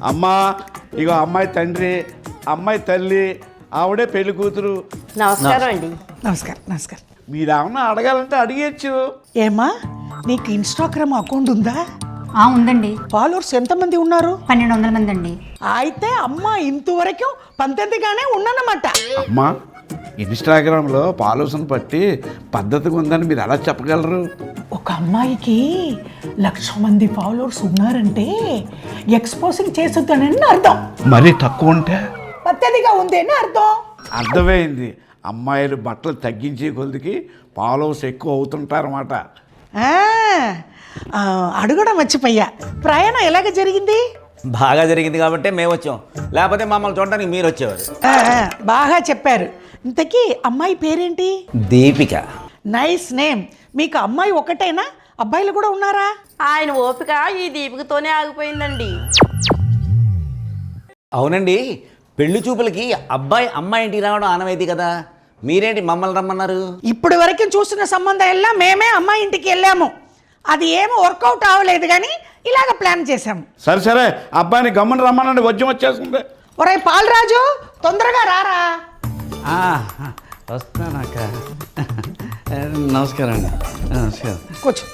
అమ్మా, ఇగో అమ్మాయి తండ్రి, అమ్మాయి తల్లి, ఆవిడే పెళ్లి కూతురు. నమస్కారం అండి. నమస్కారం. నమస్కారం. మీరేమన్నా అడగాలంటే అడిగేచ్చు. ఏమ్మా, నీకు ఇన్స్టాగ్రామ్ అకౌంట్ ఉందా? ఉందండి. ఫాలోవర్స్ ఎంతమంది ఉన్నారు? 1200 మంది అండి. అయితే అమ్మ ఇంతవరకు 19గానే ఉన్నానన్నమాట. అమ్మా, ఇన్స్టాగ్రామ్లో ఫాలోవర్స్ని బట్టి పద్ధతిగా ఉందని మీరు ఎలా చెప్పగలరు? ఒక అమ్మాయికి 1,00,000 మంది ఫాలోవర్స్ ఉన్నారంటే ఎక్స్పోజింగ్ చేస్తుందని అర్థం. మరీ తక్కువ ఉంటే పద్ధతిగా ఉంది అని అర్థం. అర్థమైంది. అమ్మాయిలు బట్టలు తగ్గించే కొద్దికి ఫాలోవర్స్ ఎక్కువ అవుతుంటారన్నమాట. అడగడం మర్చిపోయా, ప్రయాణం ఎలాగ జరిగింది? బాగా జరిగింది కాబట్టి మేము వచ్చాం, లేకపోతే మమ్మల్ని చూడడానికి మీరు వచ్చేవారు. బాగా చెప్పారు. ఇంతకీ అమ్మాయి పేరేంటి? దీపిక. Nice name. మీకు అమ్మాయి ఒకటేనా, అబ్బాయిలు కూడా ఉన్నారా? ఆయన ఓపిక ఈ దీపికతోనే ఆగిపోయిందండి. అవునండి, పెళ్లి చూపులకి అబ్బాయి అమ్మాయి ఇంటికి రావడం ఆనవాయితీ కదా, మీరేంటి మమ్మల్ని రమ్మన్నారు? ఇప్పుడు వరకు చూసిన సంబంధం ఎల్లా మేమే అమ్మాయి ఇంటికి వెళ్ళాము. అది ఏమో వర్కౌట్ అవ్వలేదు, కానీ ఇలాగ ప్లాన్ చేశాము. సరే సరే, అబ్బాయిని గమ్మున రమ్మనండి, వజ్యం వచ్చేస్తుంది. ఒరే పాలరాజు, తొందరగా రారా. వస్తానక్క. నమస్కారం అండి. నమస్కారం. కూర్చో.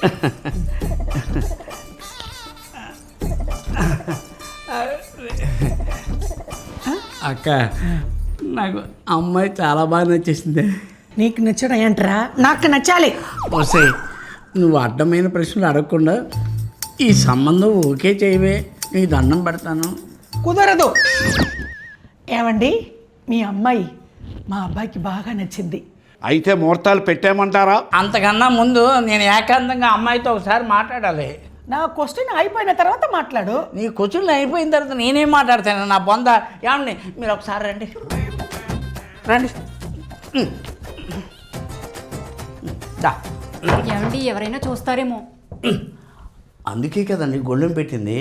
అక్క, నాకు అమ్మాయి చాలా బాగా నచ్చేసింది. నీకు నచ్చడం ఏంట్రా? నాకు నచ్చాలి. వస్తే నువ్వు అడ్డమైన ప్రశ్నలు అడగకుండా ఈ సంబంధం ఓకే చేయవే, నీకు దండం పెడతాను. కుదరదు. ఏమండి, మీ అమ్మాయి మా అబ్బాయికి బాగా నచ్చింది. అయితే ముహూర్తాలు పెట్టేయమంటారా? అంతకన్నా ముందు నేను ఏకాంతంగా అమ్మాయితో ఒకసారి మాట్లాడాలి. నా క్వశ్చన్ అయిపోయిన తర్వాత మాట్లాడు. నీ క్వశ్చన్లు అయిపోయిన తర్వాత నేనేం మాట్లాడతాను? నా బొంద. ఏమండి, మీరు ఒకసారి రండి రండి. దా. ఏమండి, ఎవరైనా చూస్తారేమో. అందుకే కదండి గొళ్ళెం పెట్టింది.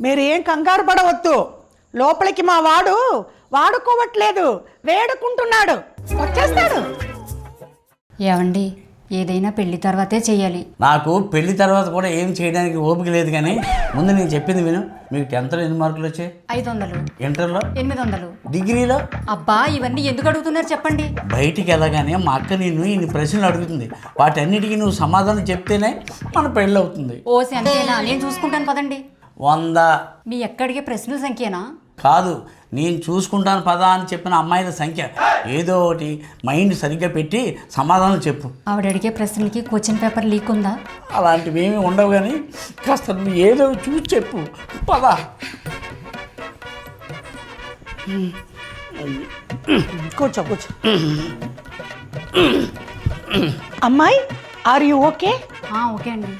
మీరు ఏం కంగారు పడవద్దు. లోపలికి మా వాడు వాడుకోవట్లేదు, వేడుకుంటున్నాడు. వచ్చేస్తాడు. ఏమండి, ఏదైనా పెళ్లి తర్వాతే చెయ్యాలి. నాకు పెళ్లి తర్వాత కూడా ఏం చేయడానికి ఓపిక లేదు, కానీ ముందు నేను చెప్పింది విను. మీకు 10th ఎన్ని మార్కులు వచ్చాయి? 500. ఇంటర్లో 800. డిగ్రీలో? అబ్బా, ఇవన్నీ ఎందుకు అడుగుతున్నారు చెప్పండి. బయటికి వెళ్ళగానే మా అక్క నిన్ను ఇన్ని ప్రశ్నలు అడుగుతుంది, వాటన్నిటికీ నువ్వు సమాధానం చెప్తేనే మన పెళ్ళి అవుతుంది. ఓసి అంతేనా? నేను చూసుకుంటాను పదండి. 100 మీ ఎక్కడికి ప్రశ్నల సంఖ్యనా? కాదు, నేను చూసుకుంటాను పదా అని చెప్పిన అమ్మాయిల సంఖ్య. ఏదో ఒకటి మైండ్ సరిగ్గా పెట్టి సమాధానం చెప్పు. ఆవిడ అడిగే ప్రశ్నలకి క్వశ్చన్ పేపర్ లీక్ ఉందా? అలాంటివి ఏమీ ఉండవు, కానీ కాస్త నువ్వు ఏదో చూసి చెప్పు పదా. కూర్చో కూర్చో. అమ్మాయి, ఆర్ యు ఓకే? ఓకే అండి.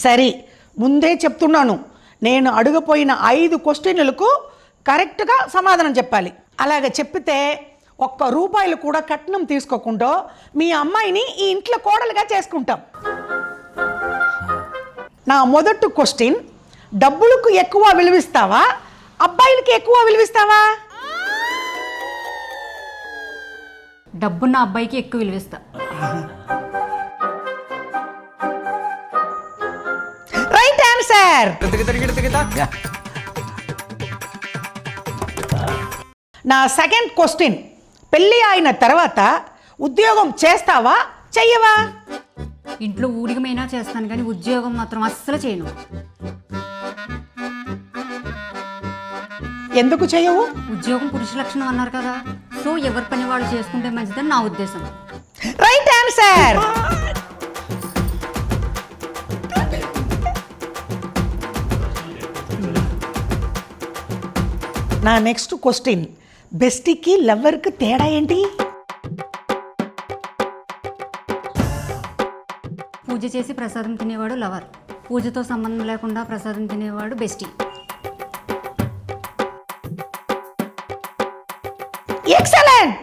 సరే, ముందే చెప్తున్నాను, నేను అడుగుపోయిన 5 క్వశ్చన్లకు కరెక్ట్గా సమాధానం చెప్పాలి. అలాగ చెప్పితే ₹1 కూడా కట్నం తీసుకోకుండా మీ అమ్మాయిని ఈ ఇంట్లో కోడలుగా చేసుకుంటాం. నా మొదటి క్వశ్చన్, డబ్బులకు ఎక్కువ విలువిస్తావా, అబ్బాయిలకి ఎక్కువ విలువిస్తావా? డబ్బున్న అబ్బాయికి ఎక్కువ విలువిస్తా. Right answer. నా సెకండ్ క్వశ్చన్, పెళ్ళి అయిన తర్వాత ఉద్యోగం చేస్తావా చెయ్యవా? ఇంట్లో ఊడిగమైనా చేస్తాను, కానీ ఉద్యోగం మాత్రం అస్సలు చేయను. ఎందుకు చెయ్యవు? ఉద్యోగం పురుష లక్షణం అన్నారు కదా, సో ఎవరి పని వాళ్ళు చేసుకుంటే మంచిదని నా ఉద్దేశం. Right answer. నా నెక్స్ట్ క్వశ్చన్, బెస్టీకి లవర్కి తేడా ఏంటి? పూజ చేసి ప్రసాదం తినేవాడు లవర్, పూజతో సంబంధం లేకుండా ప్రసాదం తినేవాడు బెస్టీ. ఎక్సలెంట్.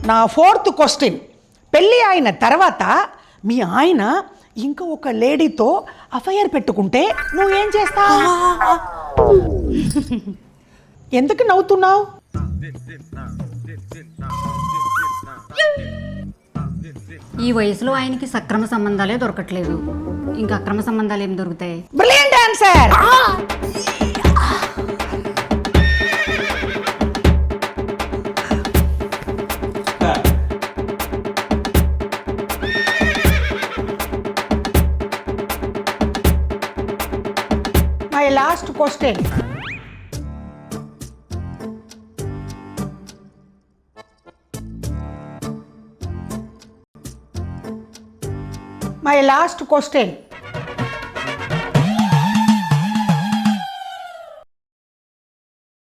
నా 4th క్వశ్చన్, పెళ్ళి అయిన తర్వాత మీ ఆయన ఇంకా ఒక లేడీతో అఫైర్ పెట్టుకుంటే నువ్వేం చేస్తావు? ఎందుకు నవ్వుతున్నావు? ఈ వయసులో ఆయనకి సక్రమ సంబంధాలే దొరకట్లేదు, ఇంకా అక్రమ సంబంధాలు ఏం దొరుకుతాయి? Brilliant answer. My last question. My last question.